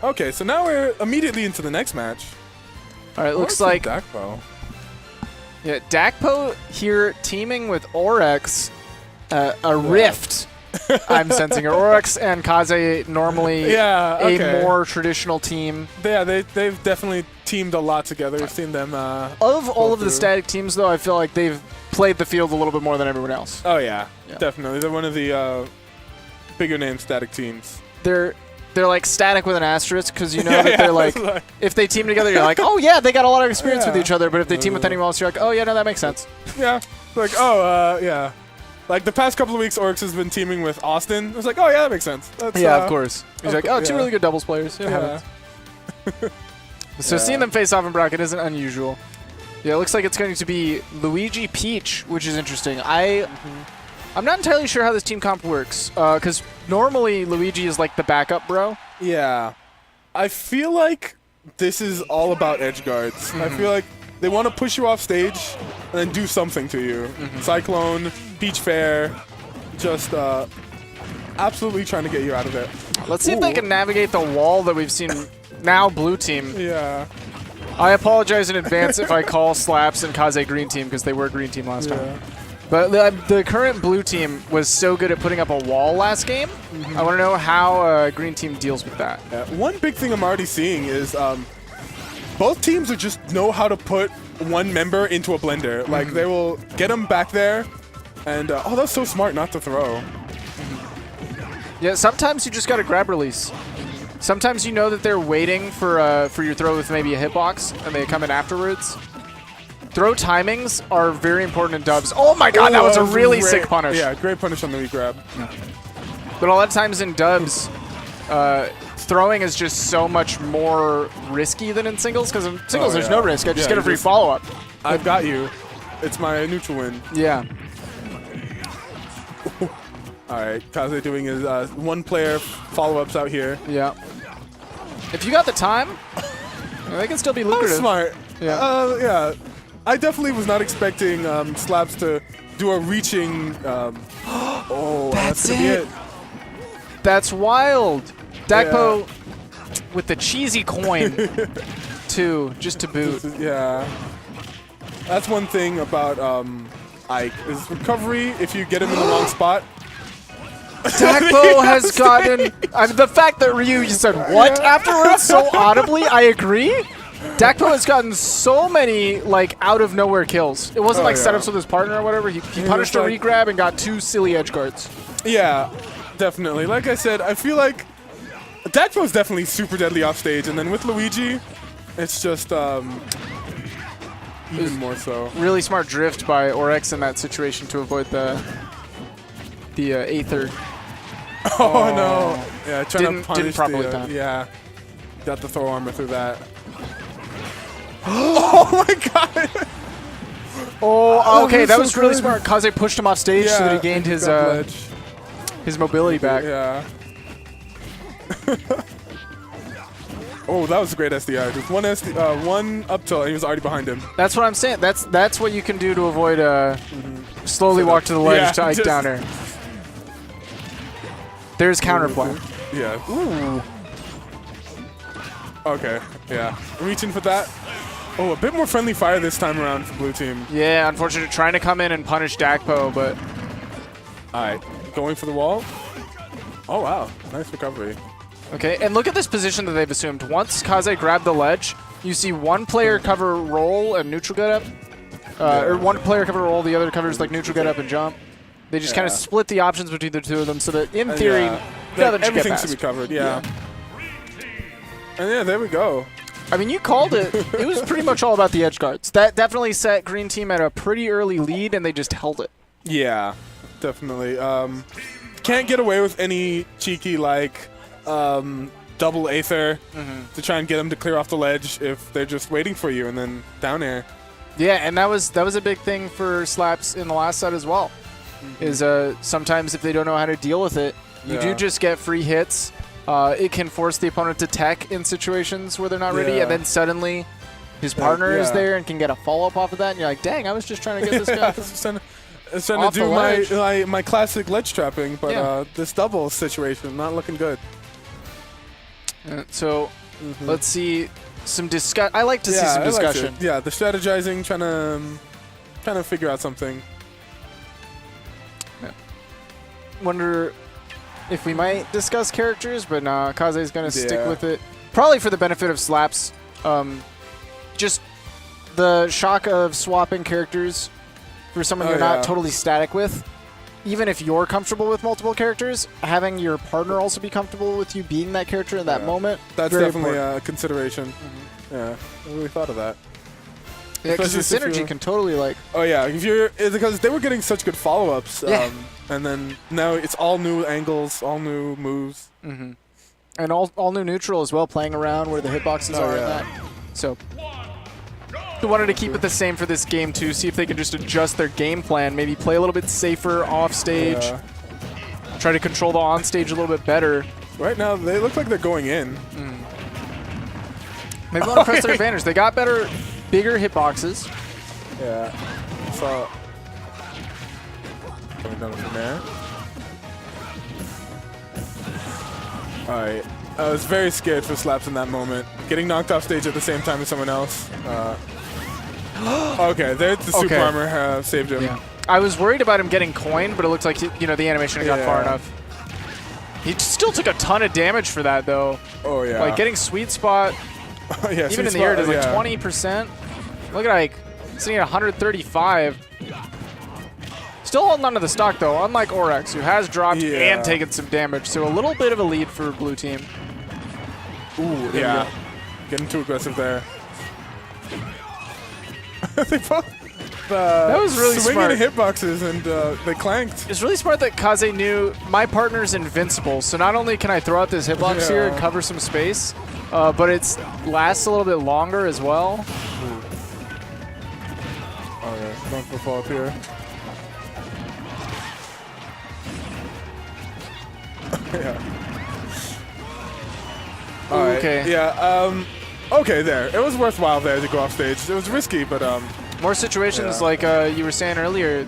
Okay, so now we're immediately into the next match. All right, looks like Dakpo. Yeah, Dakpo here teaming with Orex, a rift. I'm sensing here. Orex and Kaze normally a more traditional team. Yeah, they've definitely teamed a lot together. We've seen them. Of all of the static teams, though, I feel like they've played the field a little bit more than everyone else. Oh yeah, definitely. They're one of the bigger name static teams. They're like static with an asterisk because you know that they're like, if they team together, you're like, oh yeah, they got a lot of experience with each other. But if they team with anyone else, you're like, oh yeah, no, that makes sense. Yeah, like yeah. Like the past couple of weeks, Orex has been teaming with Austin. It's like, oh yeah, that makes sense. That's, of course. He's like, oh, two really good doubles players. So seeing them face off in bracket isn't unusual. Yeah, it looks like it's going to be Luigi Peach, which is interesting. I'm not entirely sure how this team comp works, because normally Luigi is like the backup bro. Yeah. I feel like this is all about edge guards. I feel like they want to push you off stage and then do something to you. Cyclone, Peach Fair, just absolutely trying to get you out of it. Let's see if they can navigate the wall that we've seen now blue team. Yeah. I apologize in advance if I call Slaps and Kaze green team, because they were green team last time. But the current blue team was so good at putting up a wall last game. I want to know how green team deals with that. Yeah. One big thing I'm already seeing is both teams are just know how to put one member into a blender. Like they will get them back there, and oh, that's so smart not to throw. Yeah, sometimes you just got to grab release. Sometimes you know that they're waiting for your throw with maybe a hitbox, and they come in afterwards. Throw timings are very important in dubs. Oh my god, that was a really sick punish. Yeah, great punish on the regrab. But a lot of times in dubs, throwing is just so much more risky than in singles, because in singles there's no risk. I just get a free follow-up. I've got you. It's my neutral win. Yeah. Alright, Kaze doing his one-player follow-ups out here. Yeah. If you got the time, they can still be lucrative. That's smart. Yeah. Yeah. I definitely was not expecting Slaps to do a reaching. Oh, that's it. That's wild. Dakpo with the cheesy coin, too, just to boot. Yeah. That's one thing about Ike, is recovery if you get him in the wrong spot. Dakpo has gotten... the fact that Ryu said what afterwards so audibly, I agree. Dakpo has gotten so many, like, out-of-nowhere kills. It wasn't like setups with his partner or whatever. He punished a regrab and got 2 silly edge guards. Yeah, definitely. Like I said, I feel like Dakpo is definitely super deadly off stage, and then with Luigi, it's just even more so. Really smart drift by Orex in that situation to avoid the Aether. Oh no! Yeah, trying to punish didn't properly time. Yeah, got the throw armor through that. Oh my god! Oh, okay, that was really smart. Kaze pushed him off stage so that he gained his mobility back. Yeah. Oh, that was a great SDI. Just one up tilt, and he was already behind him. That's what I'm saying. That's what you can do to avoid slowly walk to the ledge to Ike down air. There's counterplay. Yeah. Ooh. Okay. Yeah. Reaching for that. Oh, a bit more friendly fire this time around for blue team. Yeah, unfortunate. Trying to come in and punish Dakpo, but... Alright. Going for the wall. Oh, wow. Nice recovery. Okay, and look at this position that they've assumed. Once Kaze grabbed the ledge, you see one player cover roll and neutral get up. Or one player cover roll, the other covers like neutral get up and jump. They just kind of split the options between the two of them so that, in theory, everything should be covered, And yeah, there we go. I mean, you called it. It was pretty much all about the edge guards. That definitely set green team at a pretty early lead, and they just held it. Yeah, definitely. Can't get away with any cheeky, like, double Aether to try and get them to clear off the ledge if they're just waiting for you and then down air. Yeah, and that was a big thing for Slaps in the last set as well. Is sometimes if they don't know how to deal with it, you do just get free hits. It can force the opponent to tech in situations where they're not ready, and then suddenly his partner is there and can get a follow-up off of that, and you're like, dang, I was just trying to get this guy. I was trying to do my classic ledge trapping, but this double situation, not looking good. So let's see some discuss. I like to see some discussion. Yeah, the strategizing, trying to figure out something. Wonder if we might discuss characters, but nah, Kaze's going to stick with it. Probably for the benefit of Slaps. Just the shock of swapping characters for someone you're not totally static with. Even if you're comfortable with multiple characters, having your partner also be comfortable with you being that character in that moment. That's definitely a consideration. Yeah, I really thought of that. Yeah, because the synergy can totally like... Oh yeah, because they were getting such good follow-ups. And then now it's all new angles, all new moves. And all new neutral as well, playing around where the hitboxes are and that. So they wanted to keep it the same for this game too, see if they can just adjust their game plan, maybe play a little bit safer off stage, try to control the on stage a little bit better. Right now they look like they're going in. Maybe want to press their advantage. They got bigger hitboxes. Yeah. So going down from there. Alright. I was very scared for Slaps in that moment. Getting knocked off stage at the same time as someone else. Okay, there's the super armor saved him. Yeah. I was worried about him getting coined, but it looks like the animation got far enough. He still took a ton of damage for that though. Oh yeah. Like getting sweet spot, even in the air, does like 20%. Look at like sitting at 135. Still holding on to the stock though, unlike Orex, who has dropped and taken some damage. So a little bit of a lead for blue team. Ooh, yeah. Getting too aggressive there. They both that was really smart. Swinging hitboxes and they clanked. It's really smart that Kaze knew my partner's invincible. So not only can I throw out this hitbox here and cover some space, but it lasts a little bit longer as well. Okay, going for fall up here. Okay. Yeah. Okay. There. It was worthwhile there to go off stage. It was risky, but more situations like you were saying earlier.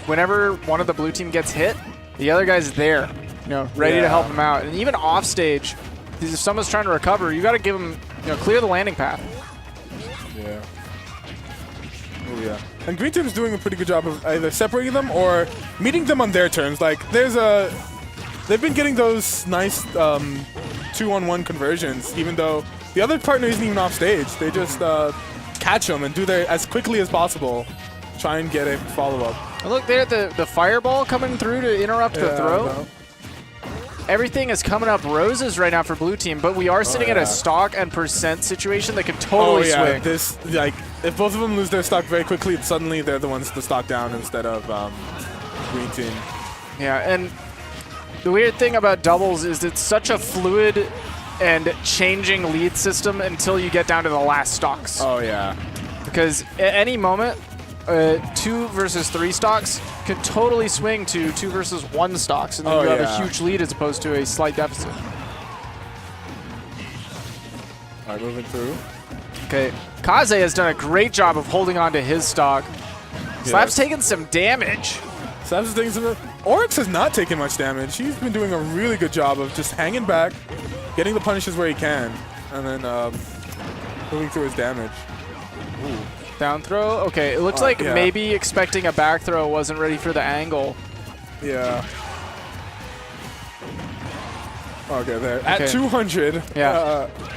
Whenever one of the blue team gets hit, the other guy's there, ready to help him out. And even off stage, if someone's trying to recover, you got to give them, clear the landing path. Yeah. Oh yeah. And green team's doing a pretty good job of either separating them or meeting them on their terms. Like they've been getting those nice 2-on-1 conversions, even though the other partner isn't even off stage. They just catch them and do their as quickly as possible. Try and get a follow-up. And look there at the fireball coming through to interrupt the throw. No. Everything is coming up roses right now for blue team, but we are sitting at a stock and percent situation that can totally swing. This, like, if both of them lose their stock very quickly, suddenly they're the ones to stock down instead of green team. Yeah, and the weird thing about doubles is it's such a fluid and changing lead system until you get down to the last stocks. Oh, yeah. Because at any moment, 2 versus 3 stocks can totally swing to 2 versus 1 stocks, and then you have a huge lead as opposed to a slight deficit. All right, moving through. Okay, Kaze has done a great job of holding on to his stock. Slap's taking some damage. Slap's is taking some. Orex has not taken much damage. He's been doing a really good job of just hanging back, getting the punishes where he can, and then moving through his damage. Ooh. Down throw? Okay, it looks like maybe expecting a back throw, wasn't ready for the angle. Yeah. Okay, there. At 200,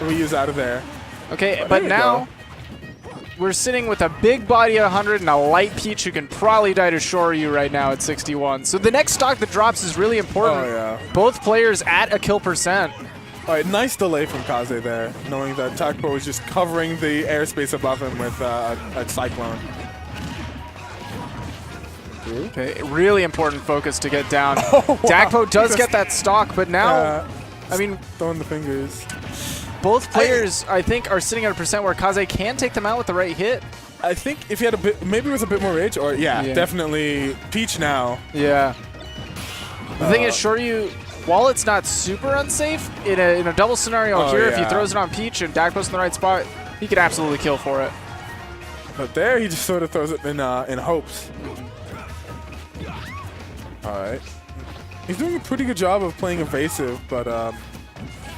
we use out of there. Okay, but now we're sitting with a big body at 100 and a light Peach who can probably die to Shoryu right now at 61. So the next stock that drops is really important. Oh, yeah. Both players at a kill percent. All right, nice delay from Kaze there, knowing that Dakpo was just covering the airspace above him with a Cyclone. Okay, really important focus to get down. Dakpo does get that stock, but now, I mean, throwing the fingers. Both players, I think, are sitting at a percent where Kaze can take them out with the right hit. I think if he had a bit, maybe with a bit more rage, or definitely Peach now. Yeah. The thing is, Shoryu, while it's not super unsafe, in a double scenario here, if he throws it on Peach and Dakpo's in the right spot, he could absolutely kill for it. But there, he just sort of throws it in hopes. All right. He's doing a pretty good job of playing evasive, but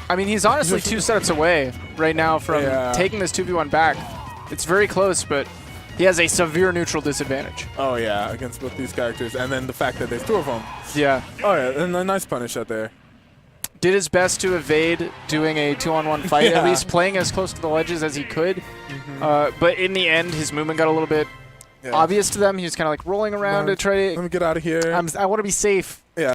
I mean, he's honestly 2 setups away right now from taking this 2v1 back. It's very close, but he has a severe neutral disadvantage. Oh, yeah, against both these characters. And then the fact that there's 2 of them. Yeah. Oh, yeah, and a nice punish out there. Did his best to evade doing a 2-on-1 fight, at least playing as close to the ledges as he could. But in the end, his movement got a little bit obvious to them. He was kind of like rolling around to try to... Let me get out of here. I want to be safe. Yeah.